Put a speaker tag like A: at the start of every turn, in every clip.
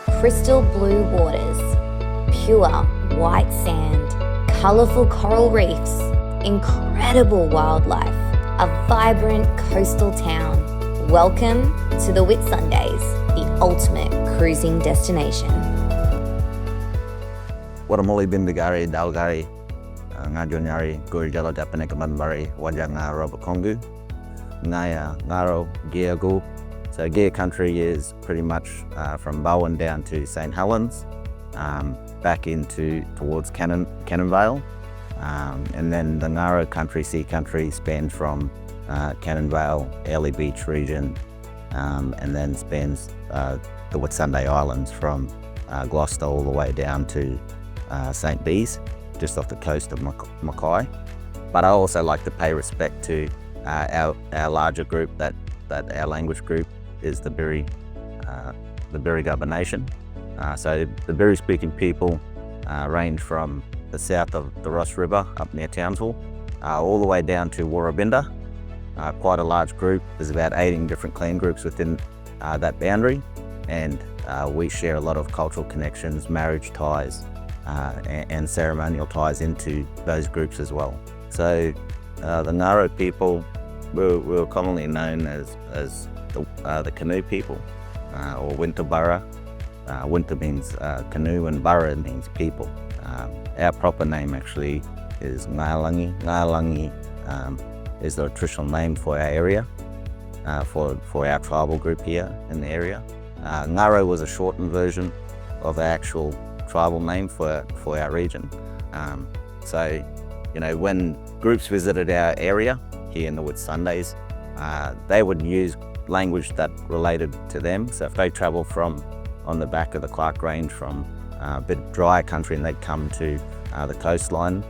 A: crystal blue waters, pure white sand, colourful coral reefs, incredible wildlife, a vibrant coastal town. Welcome to the Whitsundays, the ultimate cruising destination.
B: Waramuli bimbigari dalgari ngajonyari gurijalo dapane kamanbari wajang Robert Congoo ngaya ngaro Geagu. So Gear country is pretty much from Bowen down to St Helens, back towards Cannonvale, and then the Ngaro country, Sea country, spans from Cannonvale, Airlie Beach region, and then spans the Whitsunday Islands from Gloucester all the way down to St Bees, just off the coast of Mackay. But I also like to pay respect to our larger group, that our language group is the Birigubba Nation. So the Biri speaking people range from the south of the Ross River up near Townsville, all the way down to Woorabinda. Quite a large group. There's about 18 different clan groups within that boundary, and we share a lot of cultural connections, marriage ties, and ceremonial ties into those groups as well. So the Ngaro people, we're commonly known as the canoe people, or winter burra. Winter means canoe and burra means people. Our proper name actually is Ngalangi. Ngalangi is the traditional name for our area, for our tribal group here in the area. Ngaro was a shortened version of the actual tribal name for our region. So, when groups visited our area here in the Whitsundays, they would use language that related to them. So if they travel from on the back of the Clark Range from a bit drier country and they'd come to the coastline,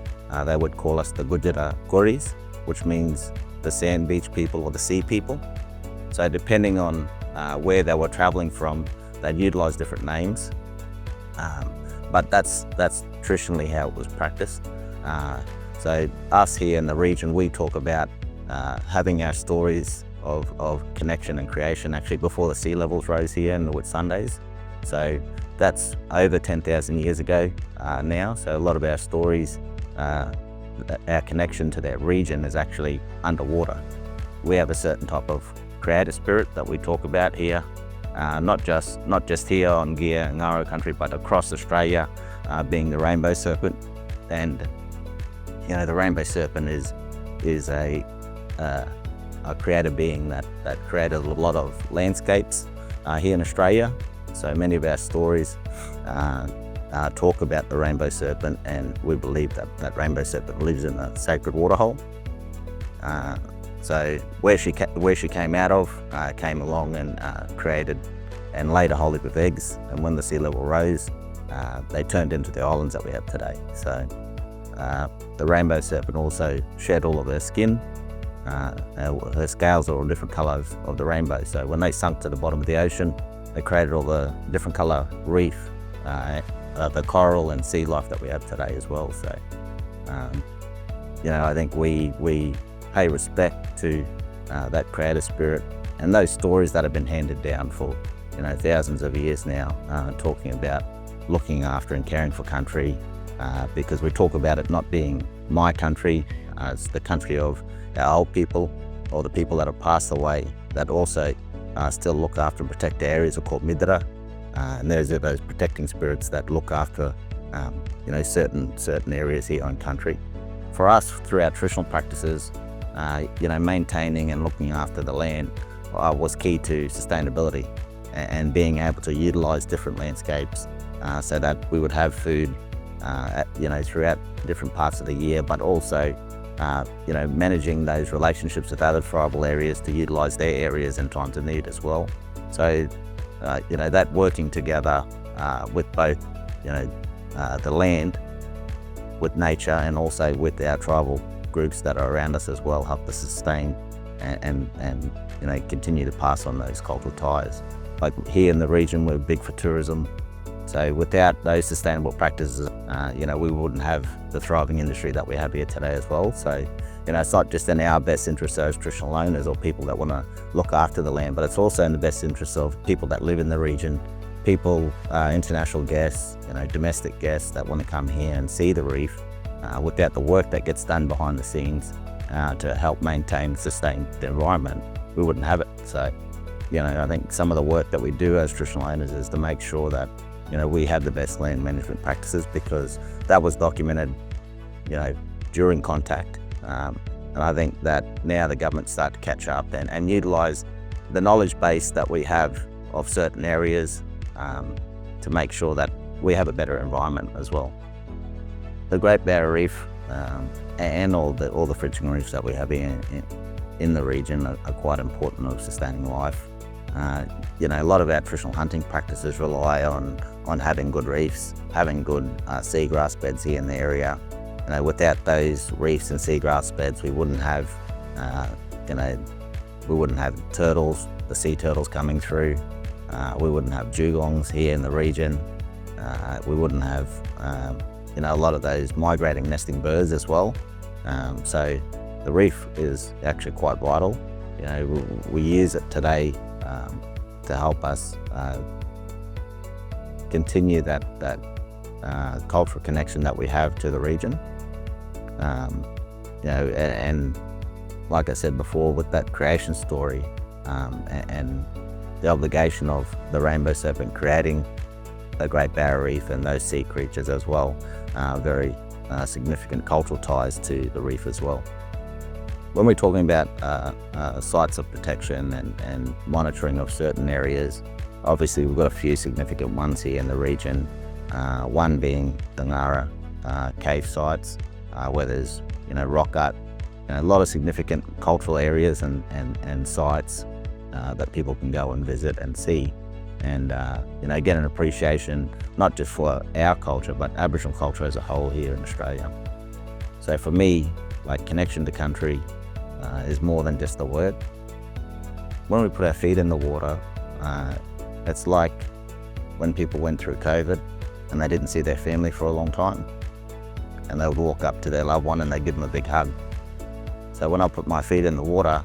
B: they would call us the Gujara Guris, which means the sand beach people or the sea people. So depending on where they were traveling from, they'd utilize different names. But that's traditionally how it was practiced. So us here in the region, we talk about having our stories of connection and creation actually before the sea levels rose here in the Whitsundays. So that's over 10,000 years ago now. So a lot of our stories, our connection to that region is actually underwater. We have a certain type of creative spirit that we talk about here, not just here on Gear and Ngaro country, but across Australia, being the rainbow serpent. And the rainbow serpent is a creative being that created a lot of landscapes here in Australia. So many of our stories talk about the rainbow serpent, and we believe that rainbow serpent lives in a sacred waterhole. So where she came out of, came along and created and laid a whole heap of eggs, and when the sea level rose, they turned into the islands that we have today. So the rainbow serpent also shed all of her skin. Her scales are all different colours of the rainbow. So when they sunk to the bottom of the ocean, they created all the different colour reef, the coral and sea life that we have today as well. So, I think we pay respect to that creative spirit and those stories that have been handed down for thousands of years now, talking about looking after and caring for country, because we talk about it not being my country, it's the country of our old people or the people that have passed away that also still look after and protect the areas are called midra, and those protecting spirits that look after certain areas here on country. For us, through our traditional practices, maintaining and looking after the land was key to sustainability and being able to utilize different landscapes so that we would have food throughout different parts of the year, but also managing those relationships with other tribal areas to utilize their areas in times of need as well. So, that working together with both, the land, with nature, and also with our tribal groups that are around us as well, help to sustain and continue to pass on those cultural ties. Like here in the region, we're big for tourism. So without those sustainable practices, we wouldn't have the thriving industry that we have here today as well. So, it's not just in our best interest as traditional owners or people that want to look after the land, but it's also in the best interest of people that live in the region people, international guests, domestic guests that want to come here and see the reef, without the work that gets done behind the scenes to help maintain, sustain the environment, we wouldn't have it. So, I think some of the work that we do as traditional owners is to make sure that, we have the best land management practices, because that was documented, during contact. And I think that now the government start to catch up and utilise the knowledge base that we have of certain areas to make sure that we have a better environment as well. The Great Barrier Reef and all the fringing reefs that we have in the region are quite important of sustaining life. A lot of our traditional hunting practices rely on having good reefs, having good seagrass beds here in the area. Without those reefs and seagrass beds, we wouldn't have, turtles, the sea turtles coming through. We wouldn't have dugongs here in the region. We wouldn't have, a lot of those migrating nesting birds as well. So the reef is actually quite vital. We use it today to help us continue that cultural connection that we have to the region. And like I said before, with that creation story and the obligation of the rainbow serpent creating the Great Barrier Reef and those sea creatures as well, very significant cultural ties to the reef as well. When we're talking about sites of protection and monitoring of certain areas, obviously we've got a few significant ones here in the region, one being the Ngara cave sites, where there's rock art, a lot of significant cultural areas and sites that people can go and visit and see, and get an appreciation not just for our culture but Aboriginal culture as a whole here in Australia. So for me, like, connection to country is more than just a word. When we put our feet in the water, it's like when people went through COVID and they didn't see their family for a long time, and they would walk up to their loved one and they give them a big hug. So when I put my feet in the water,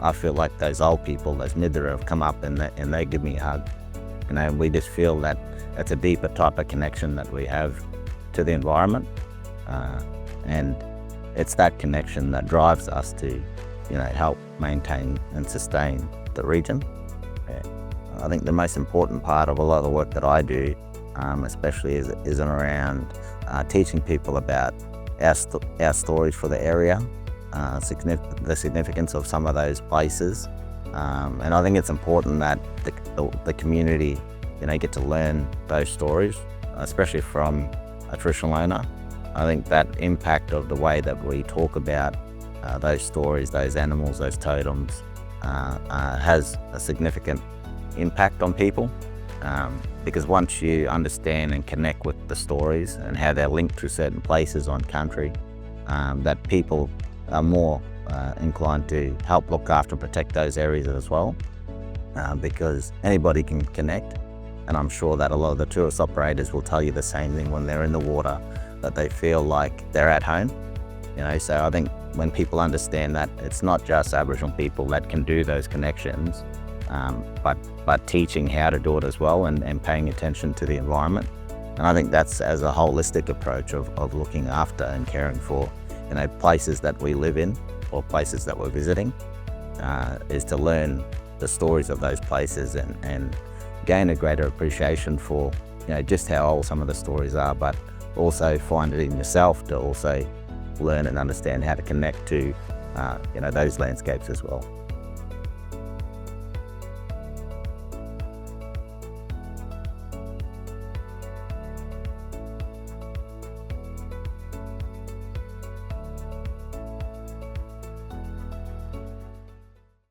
B: I feel like those old people, those Nidra, have come up and they give me a hug. We just feel that it's a deeper type of connection that we have to the environment, and it's that connection that drives us to, help maintain and sustain the region. I think the most important part of a lot of the work that I do, especially is around teaching people about our stories for the area, the significance of some of those places, and I think it's important that the community, get to learn those stories, especially from a traditional owner. I think that impact of the way that we talk about those stories, those animals, those totems, has a significant impact on people, because once you understand and connect with the stories and how they're linked to certain places on country, that people are more inclined to help look after and protect those areas as well, because anybody can connect. And I'm sure that a lot of the tourist operators will tell you the same thing when they're in the water, that they feel like they're at home. So I think when people understand that it's not just Aboriginal people that can do those connections, but teaching how to do it as well, and paying attention to the environment. And I think that's as a holistic approach of looking after and caring for, places that we live in or places that we're visiting, is to learn the stories of those places and gain a greater appreciation for, just how old some of the stories are, but also find it in yourself to also learn and understand how to connect to, those landscapes as well.